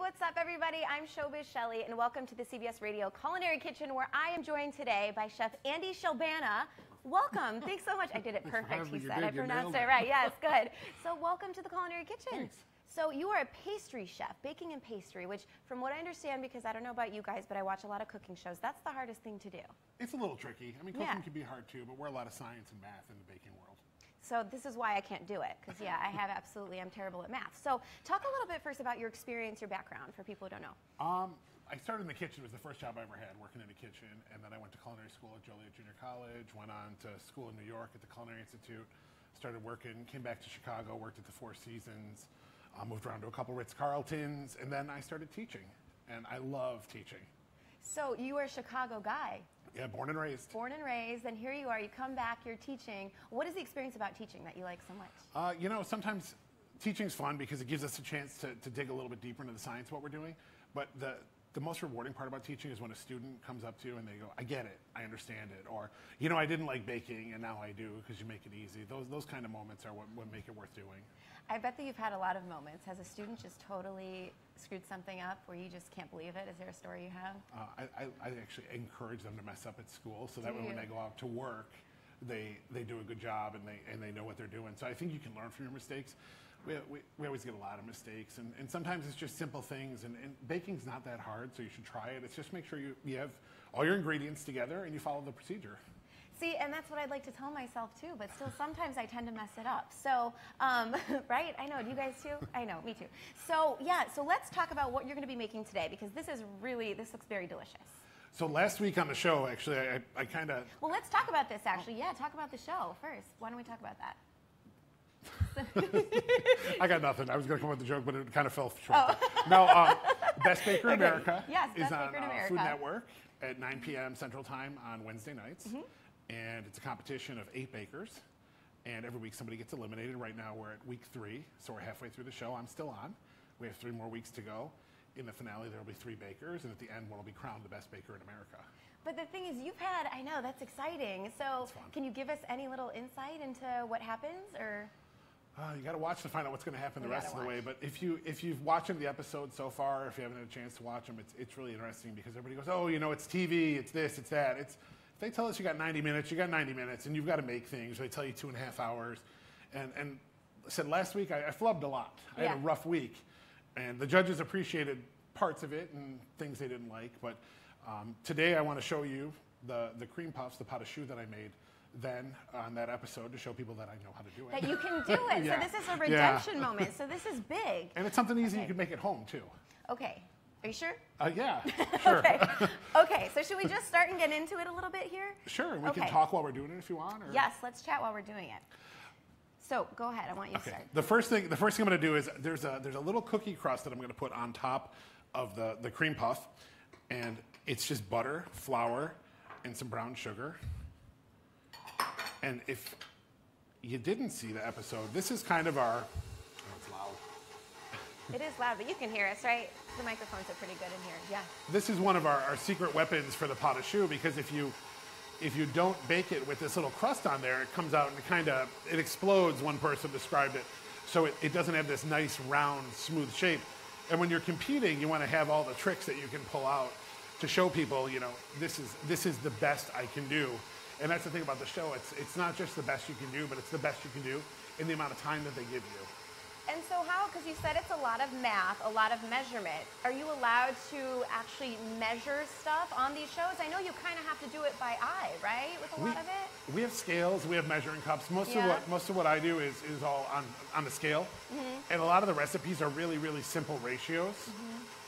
what's up, everybody? I'm Showbiz Shelley, and welcome to the CBS Radio Culinary Kitchen, where I am joined today by Chef Andy Chlebana. Welcome. Thanks so much. I did it perfect, he said. I pronounced it right. Yes, good. So welcome to the Culinary Kitchen. Thanks. So you are a pastry chef, baking and pastry, which from what I understand, because I don't know about you guys, but I watch a lot of cooking shows, that's the hardest thing to do. It's a little tricky. I mean, cooking can be hard too, but we're a lot of science and math in the baking world. So this is why I can't do it, because yeah, I'm terrible at math. So talk a little bit first about your experience, your background, for people who don't know. I started in the kitchen. It was the first job I ever had, working in the kitchen, and then I went to culinary school at Joliet Junior College, went on to school in New York at the Culinary Institute, started working, came back to Chicago, worked at the Four Seasons, moved around to a couple Ritz-Carltons, and then I started teaching, and I love teaching. So you are a Chicago guy. Yeah, born and raised. Born and raised, and here you are, you come back, you're teaching. What is the experience about teaching that you like so much? You know, sometimes teaching's fun because it gives us a chance to dig a little bit deeper into the science of what we're doing, but the most rewarding part about teaching is when a student comes up to you and they go, I get it, I understand it, or, you know, I didn't like baking and now I do because you make it easy. Those kind of moments are what make it worth doing. I bet that you've had a lot of moments. Has a student just totally screwed something up where you just can't believe it? Is there a story you have? I actually encourage them to mess up at school so that when they go out to work, they do a good job and they know what they're doing. So I think you can learn from your mistakes. We always get a lot of mistakes, and sometimes it's just simple things, and baking's not that hard, so you should try it. It's just make sure you have all your ingredients together and you follow the procedure. See, and that's what I'd like to tell myself too, but still sometimes I tend to mess it up. So, right? I know, do you guys too? I know, me too. So yeah, so let's talk about what you're gonna be making today, because this looks very delicious. So last week on the show, actually, I kind of... Well, let's talk about this actually. Yeah, talk about the show first. Why don't we talk about that? I got nothing. I was going to come up with a joke, but it kind of fell short. Oh. No, Best Baker in America is on Food Network at 9 p.m. Central Time on Wednesday nights. Mm-hmm. And it's a competition of 8 bakers. And every week somebody gets eliminated. Right now we're at week 3, so we're halfway through the show. I'm still on. We have 3 more weeks to go. In the finale, there will be 3 bakers, and at the end, one will be crowned the best baker in America. But the thing is, I know, that's exciting. So can you give us any little insight into what happens, or... you got to watch to find out what's going to happen the rest of the way. But if you've watched the episode so far, if you haven't had a chance to watch them, it's really interesting because everybody goes, oh, you know, it's TV, it's this, it's that. If they tell us you got 90 minutes, you got 90 minutes, and you've got to make things. They tell you 2.5 hours. And I said last week I flubbed a lot. I had a rough week, and the judges appreciated parts of it and things they didn't like. But today I want to show you the cream puffs, the pot of choux that I made then on that episode to show people that I know how to do it. That you can do it. So this is a redemption moment. So this is big. And it's something easy you can make at home too. Okay. Are you sure? Yeah, sure. Okay, so should we just start and get into it a little bit here? Sure, and we can talk while we're doing it if you want. Or... Yes, let's chat while we're doing it. So go ahead, I want you to start. The first thing I'm going to do is there's a little cookie crust that I'm going to put on top of the cream puff, and it's just butter, flour, and some brown sugar. And if you didn't see the episode, this is kind of our... Oh, it's loud. It is loud, but you can hear us, right? The microphones are pretty good in here, yeah. This is one of our secret weapons for the pot of choux, because if you don't bake it with this little crust on there, it comes out and it explodes, one person described it. So it doesn't have this nice, round, smooth shape. And when you're competing, you want to have all the tricks that you can pull out to show people, you know, this is the best I can do. And that's the thing about the show. It's not just the best you can do, but it's the best you can do in the amount of time that they give you. And so how, because you said it's a lot of math, a lot of measurement, are you allowed to actually measure stuff on these shows? I know you kind of have to do it by eye, right, with a lot of it? We have scales, we have measuring cups. Most of what I do is all on the scale. Mm-hmm. And a lot of the recipes are really, really simple ratios,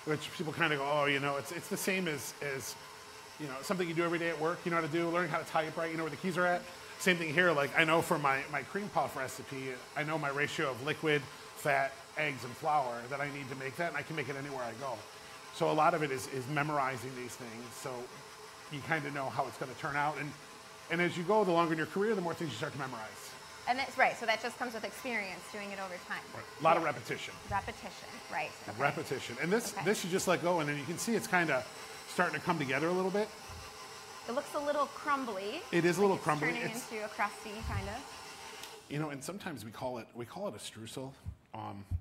which people kind of go, oh, you know, it's the same as you know, something you do every day at work, you know how to do, learning how to type, right, you know where the keys are at. Same thing here, like I know for my cream puff recipe, I know my ratio of liquid, fat, eggs, and flour that I need to make that, and I can make it anywhere I go. So a lot of it is memorizing these things, so you kind of know how it's going to turn out. And as you go, the longer in your career, the more things you start to memorize. And that's right, so that just comes with experience, doing it over time. Right. A lot of repetition. Repetition, right. Okay. Repetition. And this you just let go, and then you can see it's kind of starting to come together a little bit. It looks a little crumbly. It is a little crumbly. Turning into a crusty kind of. You know, and sometimes we call it a streusel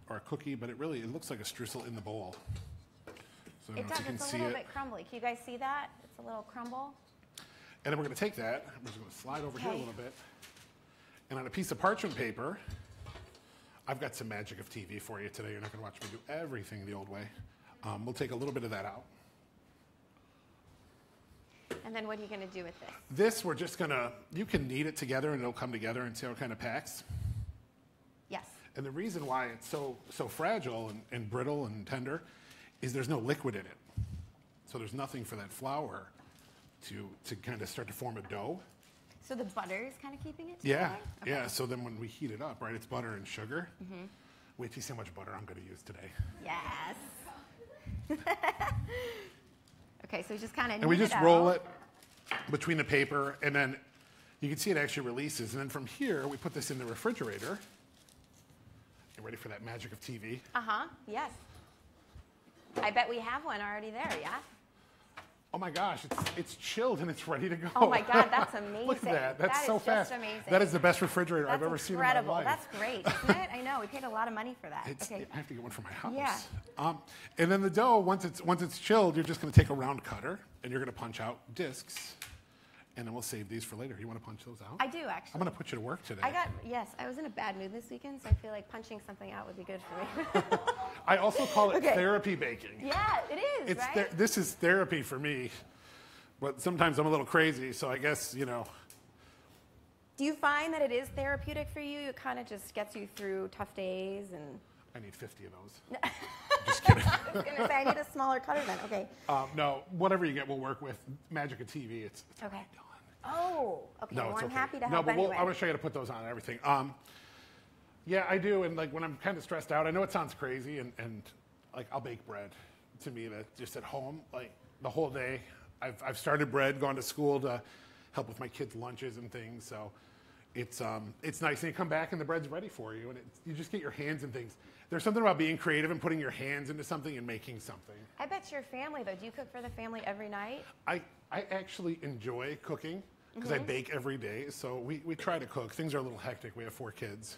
or a cookie, but it looks like a streusel in the bowl. So it does. It's a little bit crumbly. Can you guys see that? It's a little crumble. And then we're going to take that. We're just going to slide over here a little bit. And on a piece of parchment paper, I've got some magic of TV for you today. You're not going to watch me do everything the old way. We'll take a little bit of that out. And then what are you going to do with this? This, we're just going to, you can knead it together and it'll come together and see how it kind of packs. Yes. And the reason why it's so fragile and brittle and tender is there's no liquid in it. So there's nothing for that flour to kind of start to form a dough. So the butter is kind of keeping it together? Yeah, okay. Yeah. So then when we heat it up, right, it's butter and sugar. Mm-hmm. Wait till you see how much butter I'm going to use today. Yes. Okay, so we just kind of and we just roll it between the paper, and then you can see it actually releases. And then from here, we put this in the refrigerator. You ready for that magic of TV? Uh-huh, yes. I bet we have one already there, yeah? Oh my gosh, it's chilled and it's ready to go. Oh my God, that's amazing. Look at that. That's so fast. Just amazing. That is the best refrigerator I've ever seen in my life. That's great, isn't it? I know. We paid a lot of money for that. Okay. I have to get one for my house. Yeah. And then the dough, once it's chilled, you're just going to take a round cutter and you're going to punch out discs. And then we'll save these for later. You want to punch those out? I do, actually. I'm going to put you to work today. Yes, I was in a bad mood this weekend, so I feel like punching something out would be good for me. I also call it therapy baking. Yeah, it is, right? This is therapy for me. But sometimes I'm a little crazy, so I guess, you know. Do you find that it is therapeutic for you? It kind of just gets you through tough days and... I need 50 of those. Just kidding. I was going to say, I need a smaller cutter then. Okay. No, whatever you get will work with Magic of TV. It's okay. Done. Oh, okay. No, well, I'm okay. happy to help No, but anyway. I want to show you how to put those on and everything. Yeah, I do. And like when I'm kind of stressed out, I know it sounds crazy, and like I'll bake bread. To me, that just at home, like the whole day. I've started bread, gone to school to help with my kids' lunches and things. So it's nice. And you come back and the bread's ready for you, and you just get your hands in things. There's something about being creative and putting your hands into something and making something. I bet your family, though. Do you cook for the family every night? I actually enjoy cooking because I bake every day. So we try to cook. Things are a little hectic. We have 4 kids.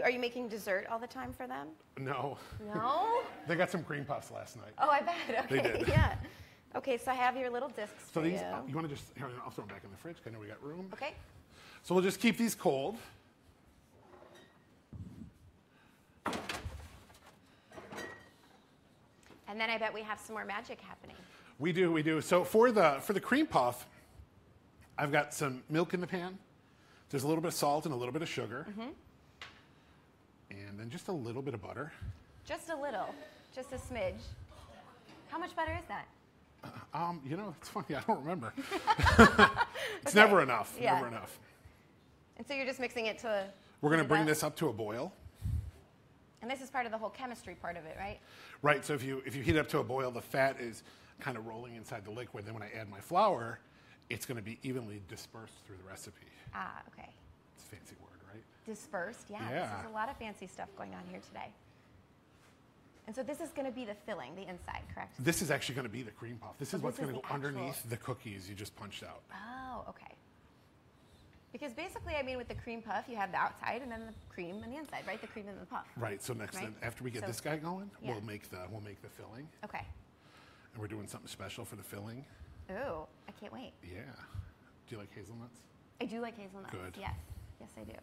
Are you making dessert all the time for them? No. No? They got some cream puffs last night. Oh, I bet. Okay. They did. Yeah. Okay, so I have your little discs so for these, you. You want to just, here, I'll throw them back in the fridge because I know we got room. Okay. So we'll just keep these cold. And then I bet we have some more magic happening. We do. So for the cream puff, I've got some milk in the pan. There's a little bit of salt and a little bit of sugar. Mm-hmm. And then just a little bit of butter. Just a little. Just a smidge. How much butter is that? You know, it's funny. I don't remember. It's never enough. Yeah. Never enough. And so you're just mixing it to... We're going to bring this up to a boil. And this is part of the whole chemistry part of it, right? Right. So if you heat it up to a boil, the fat is kind of rolling inside the liquid. Then when I add my flour, it's going to be evenly dispersed through the recipe. Ah, okay. It's a fancy word, right? Dispersed, yeah. This is a lot of fancy stuff going on here today. And so this is going to be the filling, the inside, correct? This is actually going to be the cream puff. This is what's going to go underneath the cookies you just punched out. Oh, okay. Because basically, I mean, with the cream puff, you have the outside and then the cream and the inside, right? The cream and the puff. Right. So next, then, after we get this guy going, we'll make the filling. Okay. And we're doing something special for the filling. Ooh, I can't wait. Yeah. Do you like hazelnuts? I do like hazelnuts. Good. Yes. Yes, I do.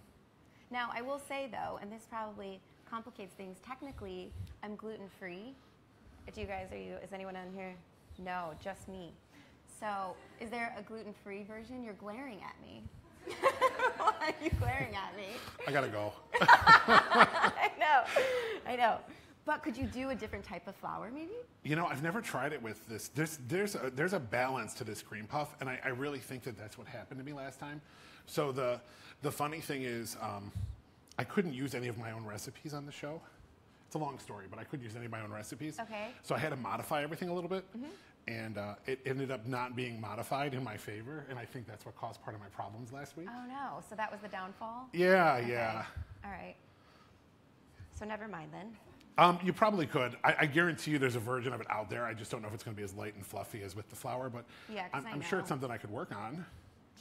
Now, I will say, though, and this probably complicates things, technically, I'm gluten-free. Is anyone on here? No, just me. So, is there a gluten-free version? You're glaring at me. Why are you glaring at me? I gotta go. I know. But could you do a different type of flour, maybe? You know, I've never tried it with this. There's a balance to this cream puff, and I really think that's what happened to me last time. So the funny thing is, I couldn't use any of my own recipes on the show. It's a long story, but I couldn't use any of my own recipes. Okay. So I had to modify everything a little bit, and it ended up not being modified in my favor, and I think that's what caused part of my problems last week. Oh, no. So that was the downfall? Yeah, okay. Yeah. All right. So never mind then. You probably could. I guarantee you there's a version of it out there. I just don't know if it's going to be as light and fluffy as with the flour, but yeah, I'm sure it's something I could work on.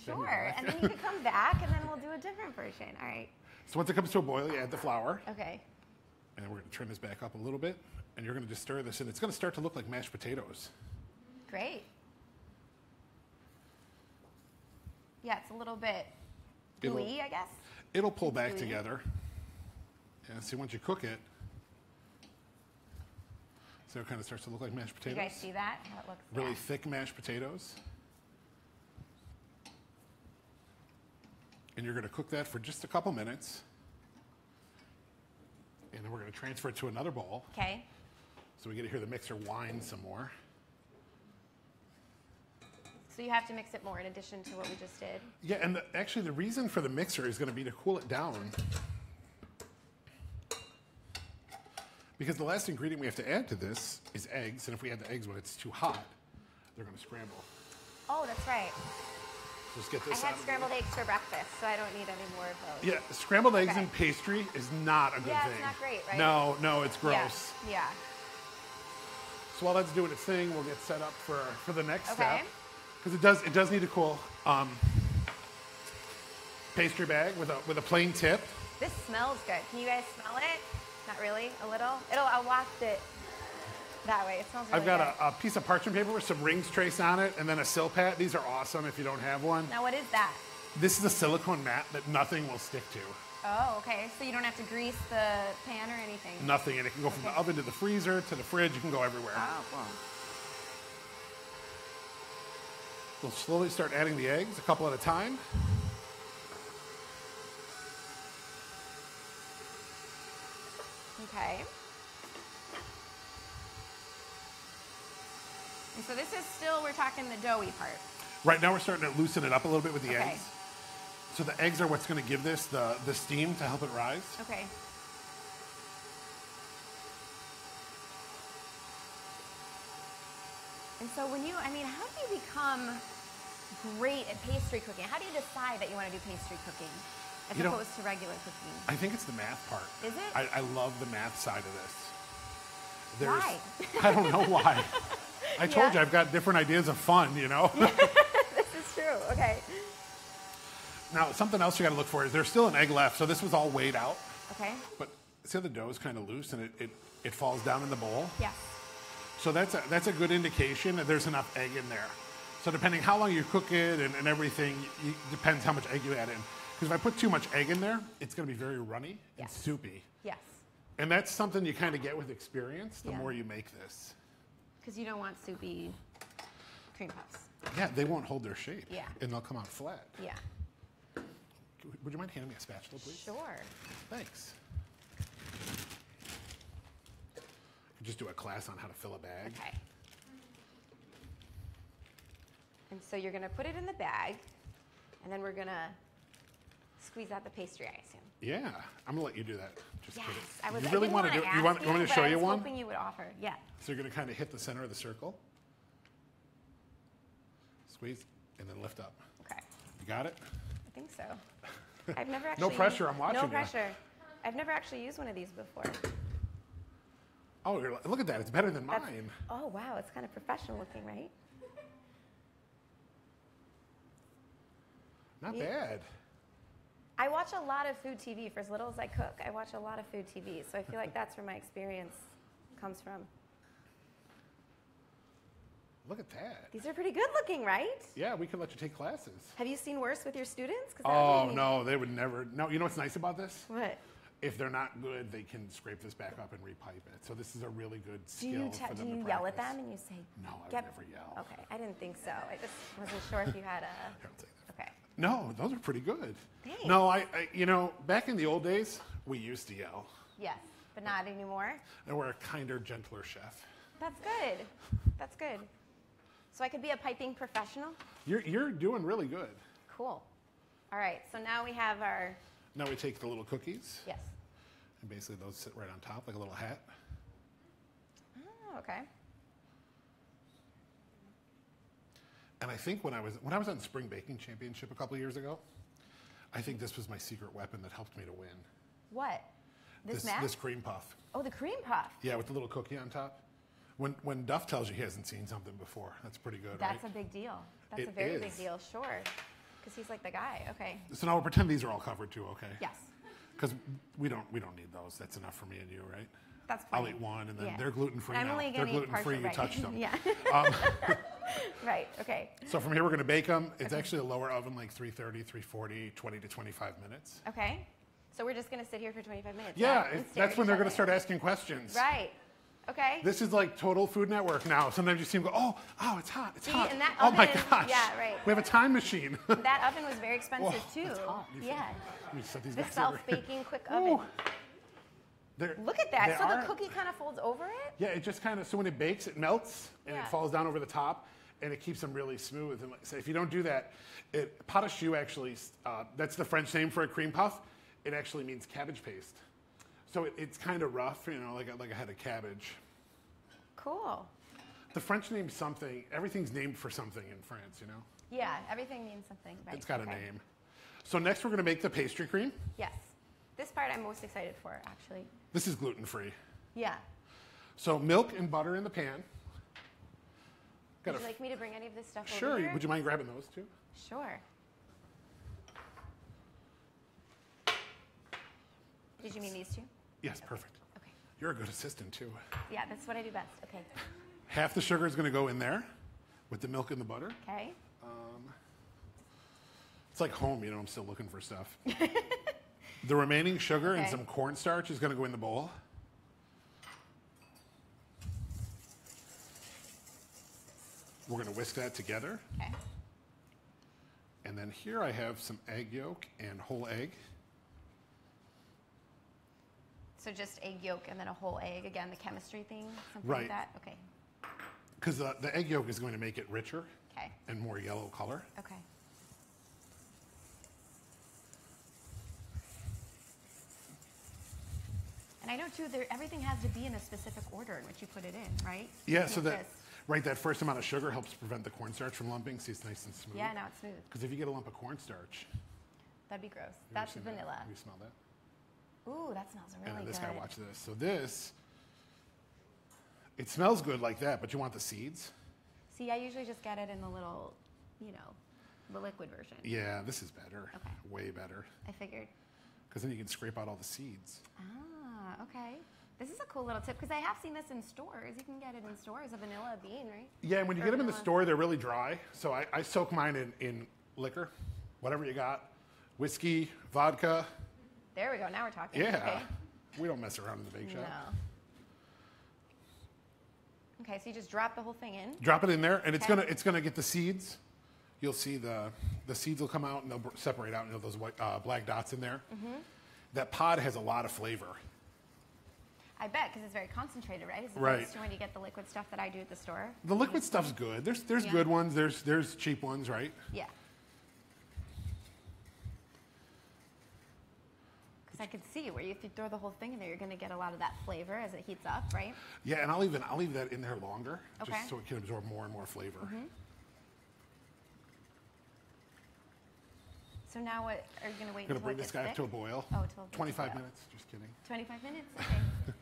Sure, and then you could come back, and then we'll do a different version. All right. So once it comes to a boil, you add the flour. Okay. And we're going to turn this back up a little bit. And you're going to just stir this, and it's going to start to look like mashed potatoes. Great. Yeah, it's a little bit gooey, I guess. It'll pull back together. Yeah, see, once you cook it, so it kind of starts to look like mashed potatoes. You guys see that? How it looks? Really thick mashed potatoes. And you're going to cook that for just a couple minutes. And then we're going to transfer it to another bowl. Okay. So we get to hear the mixer whine some more. So you have to mix it more in addition to what we just did? Yeah, and actually the reason for the mixer is going to be to cool it down. Because the last ingredient we have to add to this is eggs, and if we add the eggs when it's too hot, they're going to scramble. Oh, that's right. Just get this I had scrambled eggs for breakfast, so I don't need any more of those. Yeah, scrambled eggs in pastry is not a good thing. Yeah, it's not great, right? No, it's gross. Yeah. So while that's doing its thing, we'll get set up for the next Okay. step. Because it does need a cool pastry bag with a plain tip. This smells good. Can you guys smell it? Not really. A little. I'll waft it that way. It smells really I've got good. a piece of parchment paper with some rings traced on it, and then a Silpat. These are awesome if you don't have one. Now, what is that? This is a silicone mat that nothing will stick to. Oh, okay. So you don't have to grease the pan or anything? Nothing, and it can go from the oven to the freezer to the fridge. You can go everywhere. Oh, cool. We'll slowly start adding the eggs, a couple at a time. Okay. And so this is still, we're talking the doughy part. Right now we're starting to loosen it up a little bit with the Okay. eggs. So the eggs are what's going to give this the steam to help it rise. Okay. And so how do you become great at pastry cooking? How do you decide that you want to do pastry cooking as opposed to regular cooking? I think it's the math part. Is it? I love the math side of this. Why? I don't know why. I told you I've got different ideas of fun, This is true. Okay. Now, something else you got to look for is there's still an egg left, so this was all weighed out. Okay. But see how the dough is kind of loose and it falls down in the bowl? Yes. So that's a good indication that there's enough egg in there. So depending how long you cook it and everything, depends how much egg you add in. Because if I put too much egg in there, it's going to be very runny and soupy. Yes. And that's something you kind of get with experience the Yeah. more you make this. Because you don't want soupy cream puffs. Yeah, they won't hold their shape. Yeah. And they'll come out flat. Yeah. Would you mind handing me a spatula, please? Sure. Thanks. Just do a class on how to fill a bag. Okay. And so you're going to put it in the bag, and then we're going to squeeze out the pastry, I assume. Yeah, I'm gonna let you do that. Just Yes, kidding. You really want to do it? You want me to show you one? I was hoping you would offer. Yeah. So you're gonna kind of hit the center of the circle, squeeze, and then lift up. Okay. You got it? I think so. I've never actually. No pressure. I'm watching. No pressure. I've never actually used one of these before. Oh, look at that! It's better than mine. Oh wow, it's kind of professional looking, right? Not bad. I watch a lot of food TV. For as little as I cook, I watch a lot of food TV. So I feel like that's where my experience comes from. Look at that. These are pretty good looking, right? Yeah, we could let you take classes. Have you seen worse with your students? Oh, no, they would never. No, you know what's nice about this? What? If they're not good, they can scrape this back up and repipe it. So this is a really good skill for them to practice. Do you yell at them and you say, No, I would never yell. Okay, I didn't think so. I just wasn't sure if you had a... Don't say that. Okay. No, those are pretty good. Thanks. No, you know, back in the old days, we used to yell. Yes, but not anymore. And we're a kinder, gentler chef. That's good. That's good. So I could be a piping professional? You're doing really good. Cool. All right, so now we have our... Now we take the little cookies. Yes. And basically those sit right on top like a little hat. Oh, okay. And I think when I was on Spring Baking Championship a couple of years ago, I think this was my secret weapon that helped me to win. What? This math? This cream puff. Oh, the cream puff. Yeah, with the little cookie on top. When Duff tells you he hasn't seen something before, that's pretty good, right? That's a big deal. That's It a very is. big deal, sure. Because he's like the guy. Okay. So now we'll pretend these are all covered too, okay? Yes. Because we don't need those. That's enough for me and you, right? That's funny. I'll eat one, and then Yeah. they're gluten-free I'm now. only They're gonna eat gluten-free, you partial, right. touch them. Yeah. Right, okay. So from here, we're going to bake them. It's actually a lower oven, like 330, 340, 20 to 25 minutes. Okay. So we're just going to sit here for 25 minutes. Yeah, and stare that's at when each they're going other. to start asking questions. Right. Okay. This is like total Food Network now. Sometimes you see them go, oh, it's hot, it's hot. And that Oh my oven- gosh. yeah, right. We have a time machine. That oven was very expensive Whoa, too. that's hot. Yeah. Let me set these The guys over here. self-baking quick oven. Look at that. So the cookie kind of folds over it? Yeah, it just kind of, so when it bakes, it melts and Yeah. it falls down over the top and it keeps them really smooth. And like, so if you don't do that, pot au choux actually, that's the French name for a cream puff. It actually means cabbage paste. So it's kind of rough, you know, like a head of cabbage. Cool. The French name something, everything's named for something in France, you know? Yeah, everything means something, right? It's got a name. So next we're gonna make the pastry cream. Yes. This part I'm most excited for, actually. This is gluten-free. Yeah. So milk and butter in the pan. Would you like me to bring any of this stuff Sure, over here? would you mind grabbing those too? Sure. Did you mean these two? Yes, perfect. Okay. You're a good assistant too. Yeah, that's what I do best. Okay. Half the sugar is gonna go in there with the milk and the butter. Okay. It's like home, you know, I'm still looking for stuff. The remaining sugar and some cornstarch is gonna go in the bowl. We're gonna whisk that together. Okay. And then here I have some egg yolk and whole egg. So just egg yolk and then a whole egg. Again, the chemistry thing, something Right. like that? Okay. Because the egg yolk is going to make it richer Okay. and more yellow color. Okay. And I know too, everything has to be in a specific order in which you put it in, right? Yeah, so Like that, this. right, that first amount of sugar helps prevent the cornstarch from lumping, so it's nice and smooth. Yeah, now it's smooth. Because if you get a lump of cornstarch, That'd be gross. you ever That's seen vanilla. That? You smell that? Ooh, that smells really And then this good. guy, watch this. So this, it smells good like that, but you want the seeds? See, I usually just get it in the little, you know, the liquid version. Yeah, this is better. Okay. Way better. I figured. Because then you can scrape out all the seeds. Ah, okay. This is a cool little tip because I have seen this in stores. You can get it in stores, a vanilla bean, right? Yeah, and when you Or get them in the vanilla. store, they're really dry. So I soak mine in liquor, whatever you got. Whiskey, vodka. There we go. Now we're talking. Yeah. Okay. We don't mess around in the bake shop. No. Okay, so you just drop the whole thing in. Drop it in there, and Okay. it's gonna get the seeds. You'll see the seeds will come out, and they'll separate out, and those white, black dots in there. Mm-hmm. That pod has a lot of flavor. I bet because it's very concentrated, right? As Right. opposed to when you get the liquid stuff that I do at the store. The liquid stuff's good. There's Yeah. good ones. There's cheap ones, right? Yeah. Because I could see where if you throw the whole thing in there, you're going to get a lot of that flavor as it heats up, right? Yeah, and I'll leave that in there longer, Okay. just so it can absorb more and more flavor. Mm-hmm. So now what, are you going to wait I'm gonna until bring it this gets guy up thick? to a boil. Oh, till it gets 25 boil. minutes. Just kidding. 25 minutes? Okay.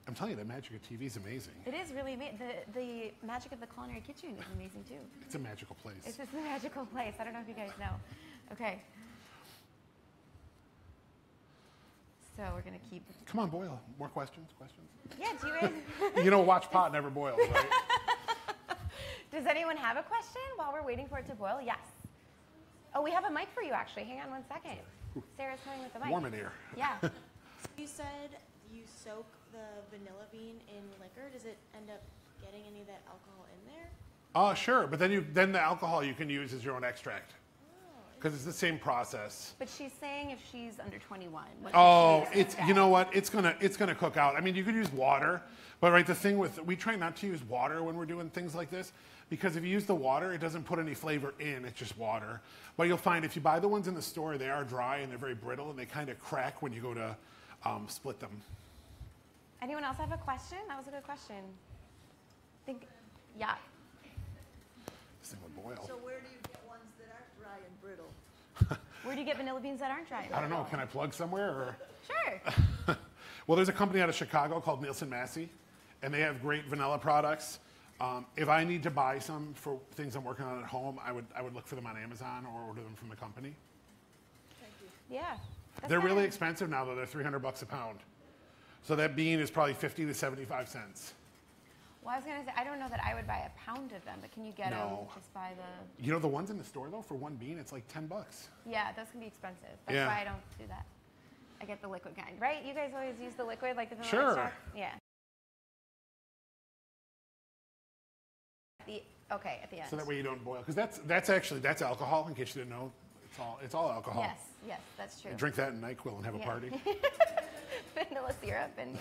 I'm telling you, the magic of TV is amazing. It is really amazing. The magic of the culinary kitchen is amazing too. It's a magical place. It's just a magical place. I don't know if you guys know. Okay. So we're going to keep... Come on, boil. More questions? Questions? Yeah, do you... You know, watch pot never boils, right? Does anyone have a question while we're waiting for it to boil? Yes. Oh, we have a mic for you, actually. Hang on one second. Sarah's coming with the mic. Warm in here. Yeah. You said you soak the vanilla bean in liquor. Does it end up getting any of that alcohol in there? Sure, but then the alcohol you can use as your own extract. Because it's the same process. But she's saying if she's under 21. What Oh, should she use it's instead? you know what? It's gonna cook out. I mean, you could use water, but right, the thing with we try not to use water when we're doing things like this because if you use the water, it doesn't put any flavor in. It's just water. But you'll find if you buy the ones in the store, they are dry and they're very brittle and they kind of crack when you go to split them. Anyone else have a question? That was a good question. Yeah. This thing would boil. So where do you get ones that aren't dry and brittle? Where do you get vanilla beans that aren't dry? I don't know. Can I plug somewhere? Or? Sure. Well, there's a company out of Chicago called Nielsen Massey, and they have great vanilla products. If I need to buy some for things I'm working on at home, I would look for them on Amazon or order them from the company. Thank you. Yeah. They're really expensive now, though. They're $300 a pound. So that bean is probably 50 to 75 cents. Well, I was going to say, I don't know that I would buy a pound of them, but can you get them just by the... You know, the ones in the store, though, for one bean, it's like $10. Yeah, those can be expensive. That's why I don't do that. I get the liquid kind, right? You guys always use the liquid, like the vanilla extract? Yeah. Okay, at the end. So that way you don't boil. Because that's alcohol, in case you didn't know. It's all alcohol. Yes, that's true. You drink that in NyQuil and have a party. Vanilla syrup and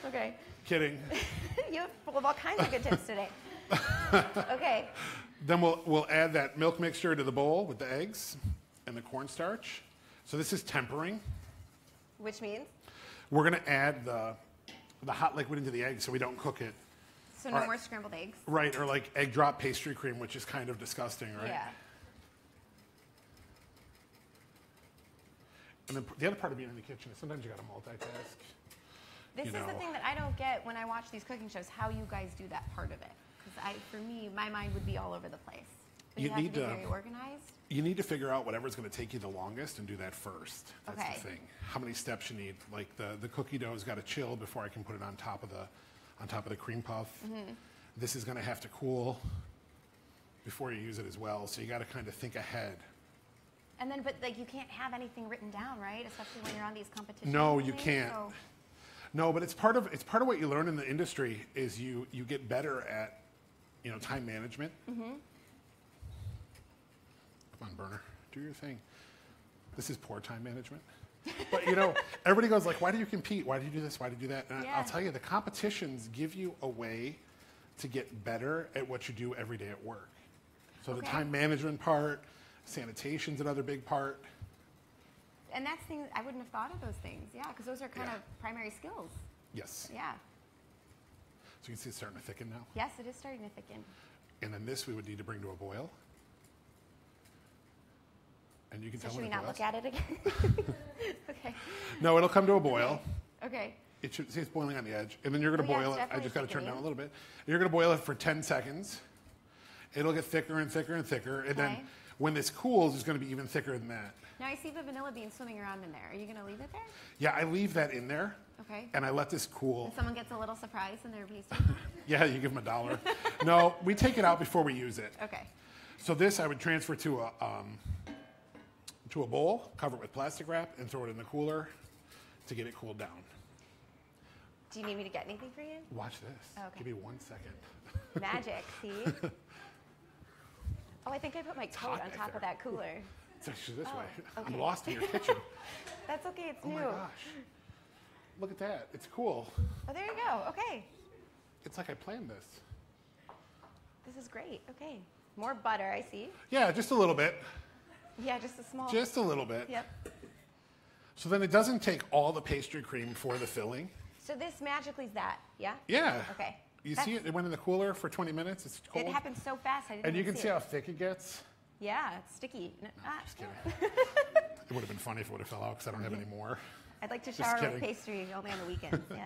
Okay. Kidding. You have full of all kinds of good tips today. Okay. Then we'll add that milk mixture to the bowl with the eggs and the cornstarch. So this is tempering. Which means? We're going to add the hot liquid into the egg so we don't cook it. So no more scrambled eggs? Right, or like egg drop pastry cream, which is kind of disgusting, right? Yeah. And then the other part of being in the kitchen is sometimes you got to multitask. This is the thing that I don't get when I watch these cooking shows, how you guys do that part of it. Because for me, my mind would be all over the place. But you have to be very organized. You need to figure out whatever's going to take you the longest and do that first. That's the thing. How many steps you need. Like the cookie dough's got to chill before I can put it on top of the cream puff. Mm-hmm. This is going to have to cool before you use it as well. So you got to kind of think ahead. And then, but like you can't have anything written down, right? Especially when you're on these competitions. No, you can't. So. No, but it's part of what you learn in the industry is you get better at, time management. Mm-hmm. Come on, burner, do your thing. This is poor time management. But everybody goes like, why do you compete? Why do you do this? Why do you do that? And I'll tell you, the competitions give you a way to get better at what you do every day at work. So the time management part, sanitation's another big part. And that's things I wouldn't have thought of those things. Yeah, because those are kind of primary skills. Yes. Yeah. So you can see it's starting to thicken now? Yes, it is starting to thicken. And then this we would need to bring to a boil. And you can tell should when we not look at it again? Okay. No, it'll come to a boil. Okay. It should see it's boiling on the edge. And then you're going to boil it. I just got to turn it down a little bit. You're going to boil it for 10 seconds. It'll get thicker and thicker and thicker. And then when this cools, it's going to be even thicker than that. Now I see the vanilla bean swimming around in there. Are you going to leave it there? Yeah, I leave that in there. Okay. And I let this cool. And someone gets a little surprise in their pastry? Yeah, you give them $1. No, we take it out before we use it. Okay. So this I would transfer to a bowl, cover it with plastic wrap, and throw it in the cooler to get it cooled down. Do you need me to get anything for you? Watch this. Okay. Give me 1 second. Magic, see? Oh, I think I put my coat on top of that cooler. It's actually this way. Okay. I'm lost in your kitchen. That's okay, it's new. Oh my gosh. Look at that. It's cool. Oh, there you go. Okay. It's like I planned this. This is great. Okay. More butter, I see. Yeah, just a little bit. Yeah, just a small. Just a little bit. Yep. So then it doesn't take all the pastry cream for the filling. So this magically is that, yeah? Yeah. Okay. You see it? It went in the cooler for 20 minutes. It's cold. It happened so fast. I didn't And you can see see how thick it gets. Yeah, it's sticky. No, just kidding. It would have been funny if it would have fell out because I don't have any more. I'd like to shower with pastry only on the weekends. Yeah.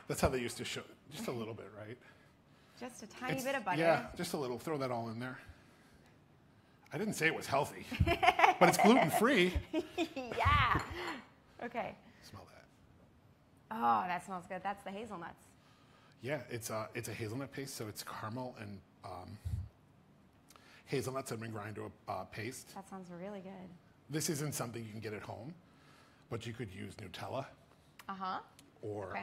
That's how they used to show. Just a little bit, right? Just a tiny bit of butter. Yeah, just a little. Throw that all in there. I didn't say it was healthy, but it's gluten-free. Yeah. Okay. Smell that. Oh, that smells good. That's the hazelnuts. Yeah, it's a hazelnut paste, so it's caramel and hazelnuts have been ground to a paste. That sounds really good. This isn't something you can get at home, but you could use Nutella. Uh-huh. Or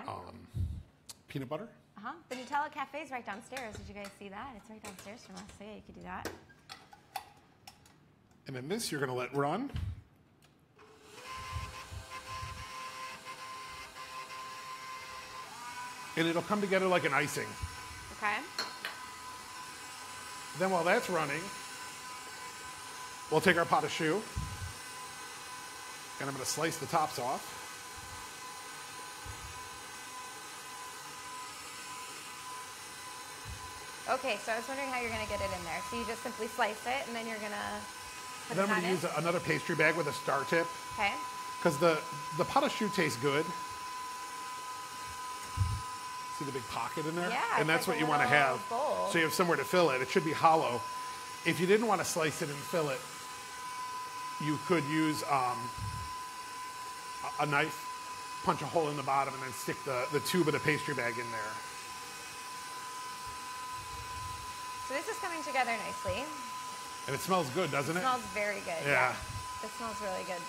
peanut butter. Uh-huh. The Nutella Cafe is right downstairs. Did you guys see that? It's right downstairs from us. So yeah, you could do that. And then this you're going to let run. And it'll come together like an icing. Okay. Then while that's running, we'll take our pot of choux. And I'm going to slice the tops off. Okay, so I was wondering how you're going to get it in there. So you just simply slice it, and then you're going to put then it I'm on going to use another pastry bag with a star tip. Okay. Because the pot of choux tastes good. See the big pocket in there? Yeah. And that's like what you want to have. Bowl. So you have somewhere to fill it. It should be hollow. If you didn't want to slice it and fill it, you could use a knife, punch a hole in the bottom, and then stick the tube of the pastry bag in there. So this is coming together nicely. And it smells good, doesn't it? It smells very good. Yeah. It smells really good.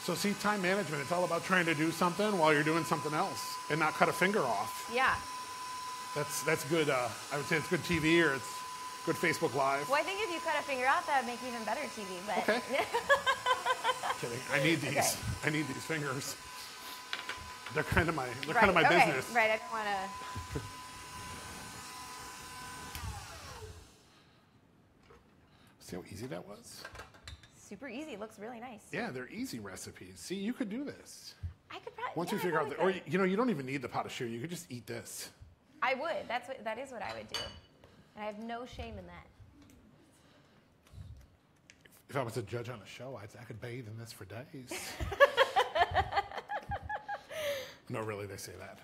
So see, time management, it's all about trying to do something while you're doing something else and not cut a finger off. Yeah. That's good, I would say it's good TV or it's good Facebook Live. Well, I think if you cut a finger off, that would make even better TV. But Okay. Kidding. I need these. Okay. I need these fingers. They're kind of my okay. business. Right. I don't want to. See how easy that was? Super easy. It looks really nice. Yeah, they're easy recipes. See, you could do this. I could probably. Once yeah, you figure I out, probably or could. you don't even need the pot of choux. You could just eat this. I would. That is what I would do, and I have no shame in that. If I was a judge on a show, I could bathe in this for days. No, really, they say that.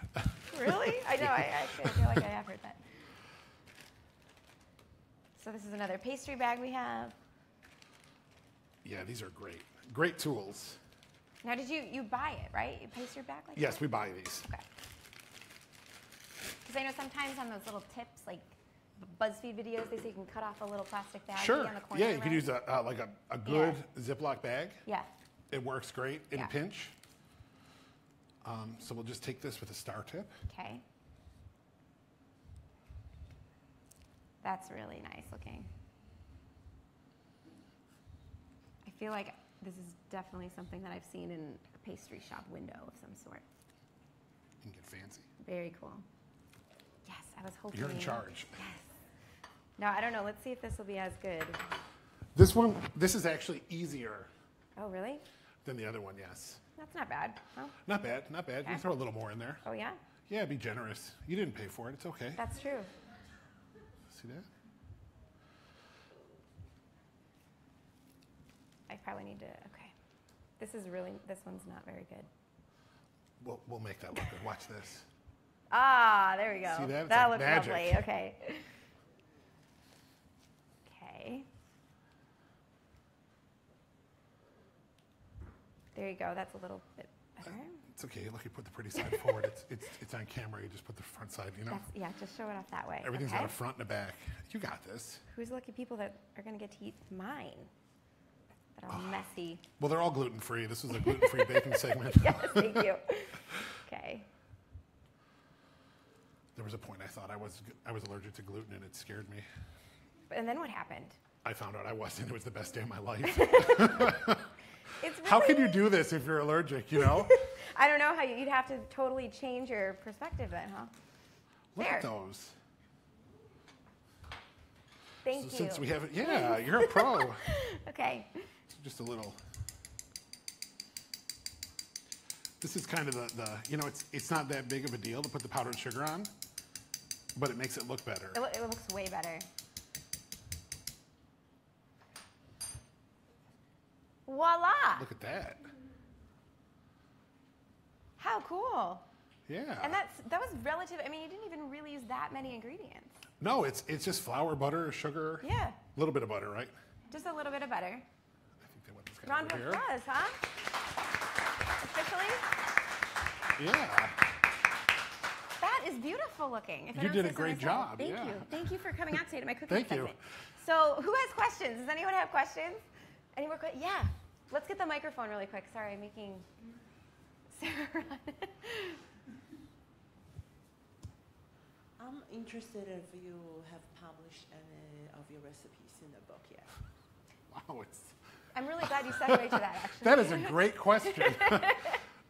Really? I know. I actually feel like I have heard that. So this is another pastry bag we have. Yeah, these are great. Great tools. Now, did you buy it, right? You pastry bag like Yes, that? we buy these. Okay. Because I know sometimes on those little tips, like BuzzFeed videos, they say you can cut off a little plastic bag Sure. on the corner. Yeah, you could right? use a good Ziploc bag. Yeah. It works great in a Yeah. pinch. So we'll just take this with a star tip. Okay. That's really nice looking. I feel like this is definitely something that I've seen in a pastry shop window of some sort. You can get fancy. Very cool. Yes, I was hoping. You're in charge. Yes. Now, I don't know. Let's see if this will be as good. This is actually easier Oh, really? than the other one, yes. That's not bad. Oh, Not bad, not bad. You Okay. can throw a little more in there. oh yeah? Yeah, be generous. You didn't pay for it, it's okay. That's true. See that? I probably need to, okay. This one's not very good. We'll make that look good. Watch this. Ah, there we go. See that? It's That like looks magic. lovely. Okay. Okay. There you go. That's a little bit better. It's okay. Look, you put the pretty side forward. It's on camera. You just put the front side, you know? Yeah, just show it off that way. Everything's okay? got a front and a back. You got this. Who's the lucky people that are going to get to eat mine? That are messy. Well, they're all gluten-free. This was a gluten-free baking segment. Yes, thank you. Okay. There was a point I thought I was allergic to gluten, and it scared me. And then what happened? I found out I wasn't. It was the best day of my life. It's really, How can you do this if you're allergic, you know? I don't know how you'd have to totally change your perspective then, huh? Look There. at those. Thank you. Since we haven't, yeah, you're a pro. Okay. Just a little. This is kind of the you know, it's not that big of a deal to put the powdered sugar on, but it makes it look better. It looks way better. Voila! Look at that. How cool. Yeah. And that was relative. I mean, you didn't even really use that many ingredients. No, it's just flour, butter, sugar. Yeah. A little bit of butter, right? Just a little bit of butter. I think they want this guy Round over of here. applause, huh? Officially? Yeah. That is beautiful looking. If I You don't did say a so great myself. job, Thank yeah. you. Thank you for coming out today to my cooking Thank you. segment. So, who has questions? Does anyone have questions? Any more questions? Yeah. Let's get the microphone really quick. Sorry, I'm making Sarah run. I'm interested if you have published any of your recipes in the book yet. Wow, it's I'm really glad you segued to that, actually. that is a great question.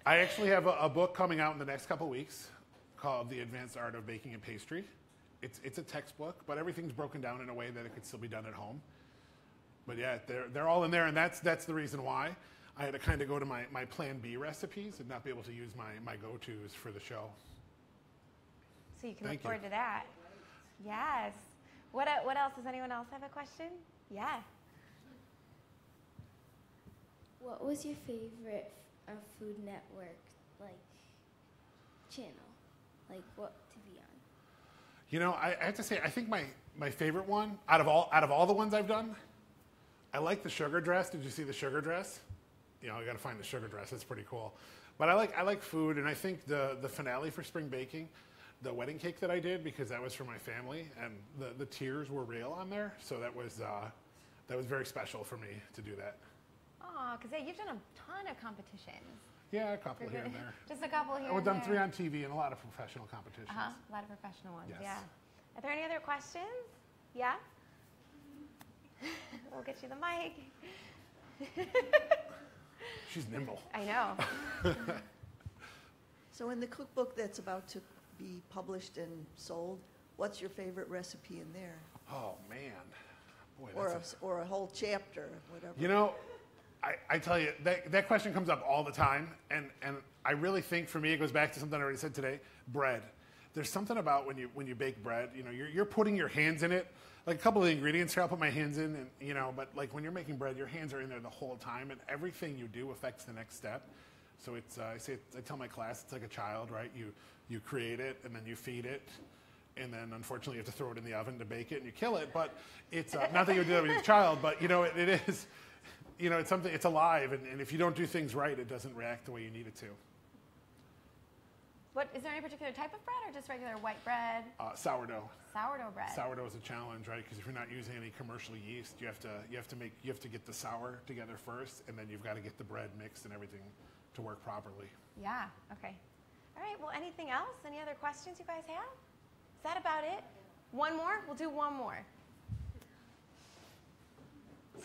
I actually have a book coming out in the next couple weeks called The Advanced Art of Baking and Pastry. It's a textbook, but everything's broken down in a way that it could still be done at home. But yeah, they're all in there, and that's the reason why I had to kind of go to my plan B recipes and not be able to use my go-tos for the show. So you can Thank look forward to that. Yes. What else? Does anyone else have a question? Yeah. What was your favorite Food Network channel? What to be on? You know, I have to say, I think my favorite one out of all the ones I've done, I like the sugar dress. Did you see the sugar dress? you know, you got to find the sugar dress. It's pretty cool. But I like food, and I think the finale for spring baking, the wedding cake that I did, because that was for my family, and the tears were real on there, so that was very special for me to do that. Oh, because you've done a ton of competitions. Yeah, a couple here and there. Just a couple here. We've and done there. 3 on TV and a lot of professional competitions. A lot of professional ones. Yes. Yeah. Are there any other questions? Yeah. We'll get you the mic. She's nimble. I know. So in the cookbook that's about to be published and sold, what's your favorite recipe in there? Oh man, boy, Or a whole chapter, whatever. You know, I tell you, that question comes up all the time, and I really think for me it goes back to something I already said today, bread. There's something about when you bake bread, you know, you're putting your hands in it. Like a couple of the ingredients here, I'll put my hands in, and you know, but like when you're making bread, your hands are in there the whole time, and everything you do affects the next step. So it's I tell my class, it's like a child, right? You create it, and then you feed it, and then unfortunately you have to throw it in the oven to bake it, and you kill it. But it's not that you would do that with your child, but you know, it is, you know, it's something, it's alive, and if you don't do things right, it doesn't react the way you need it to. Is there any particular type of bread or just regular white bread? Sourdough. Sourdough bread. Sourdough is a challenge, right? Because if you're not using any commercial yeast, you have to get the sour together first, and then you've got to get the bread mixed and everything to work properly. Yeah. Okay. All right. Well, anything else? Any other questions you guys have? Is that about it? One more? We'll do one more.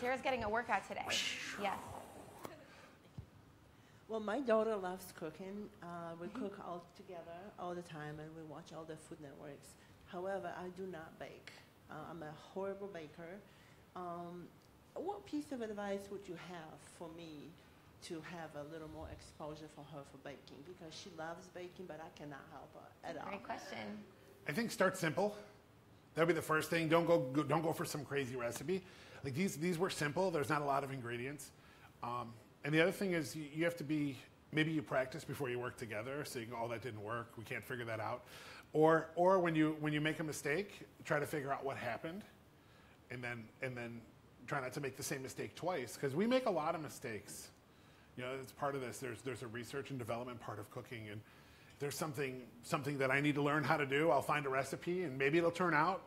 Sarah's getting a workout today. Yes. Well, my daughter loves cooking. We cook all together all the time, and we watch all the Food Networks. However, I do not bake. I'm a horrible baker. What piece of advice would you have for me to have a little more exposure for her for baking? Because she loves baking, but I cannot help her at all. Great question. I think start simple. That'd be the first thing. Don't go for some crazy recipe. Like these were simple. There's not a lot of ingredients. And the other thing is you have to be, maybe you practice before you work together, so you go, oh, that didn't work, we can't figure that out. Or when you make a mistake, try to figure out what happened, and then try not to make the same mistake twice, because we make a lot of mistakes. You know, it's part of this. There's a research and development part of cooking, and if there's something that I need to learn how to do, I'll find a recipe, and maybe it'll turn out.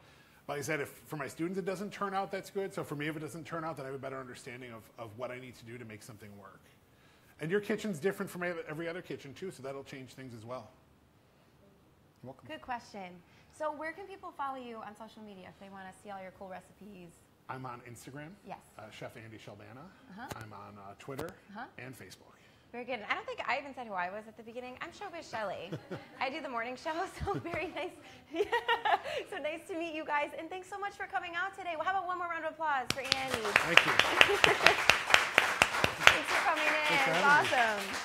Like I said, if for my students it doesn't turn out, that's good. So for me, if it doesn't turn out, then I have a better understanding of what I need to do to make something work. And your kitchen's different from every other kitchen too, so that'll change things as well. You're welcome. Good question. So where can people follow you on social media if they want to see all your cool recipes? I'm on Instagram. Yes. Chef Andy Chlebana. I'm on Twitter and Facebook. Very good. And I don't think I even said who I was at the beginning. I'm Showbiz Shelley. I do the morning show, so very nice. Yeah. So nice to meet you guys, and thanks so much for coming out today. Well, how about one more round of applause for Andy? Thank you. Thanks for coming in. It's awesome.